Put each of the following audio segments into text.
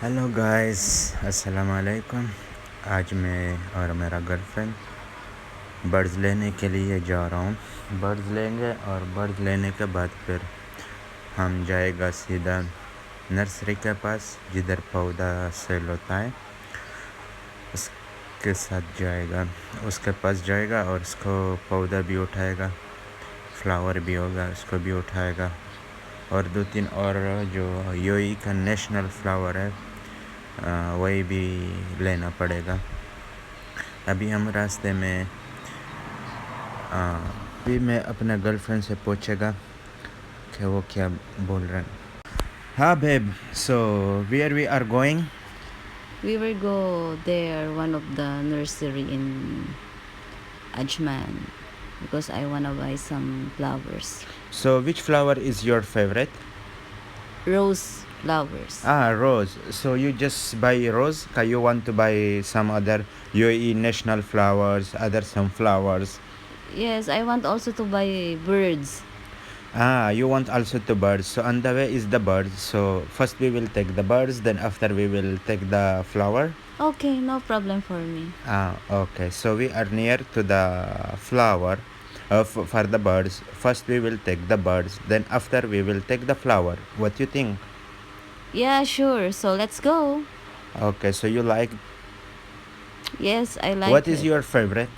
Hello guys, अस्सलाम वालेकुम। आज मैं और मेरा गर्लफ्रेंड बर्ड्स लेने के लिए जा रहा हूँ। बर्ड्स लेंगे और बर्ड्स लेने के बाद फिर हम जाएगा सीधा नर्सरी के पास, जिधर पौधा सेल होता है उसके साथ जाएगा, उसके पास जाएगा और उसको पौधा भी उठाएगा, फ्लावर भी होगा उसको भी उठाएगा, और 2-3 और जो यूएई का नेशनल फ्लावर है वही भी लेना पड़ेगा। अभी हम रास्ते में अभी मैं अपने गर्लफ्रेंड से पूछेगा कि वो क्या बोल रहे हैं। हाँ babe, so where we are going? We will go there, one of the nursery in Ajman, because I wanna buy some flowers. So which flower is your favorite? Rose flowers. Rose. So you just buy rose? You want to buy some other UAE national flowers, other some flowers? Yes, I want also to buy birds. You want also to birds. So on the way is the birds. So first we will take the birds, then after we will take the flower. Okay, no problem for me. Okay. So we are near to the flower for the birds. First we will take the birds, then after we will take the flower. What you think? Yeah, sure. So let's go. Okay. So you like? Yes, I like What is it. your favorite?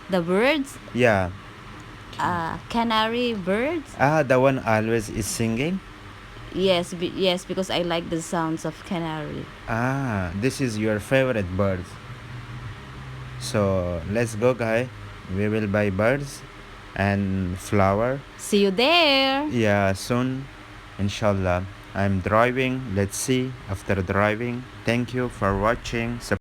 The birds? Yeah. Canary birds? The one always is singing. Yes, yes, because I like the sounds of canary. This is your favorite birds. So let's go, guy. We will buy birds and flower. See you there. Yeah, soon, inshallah. I'm driving. Let's see after driving. Thank you for watching.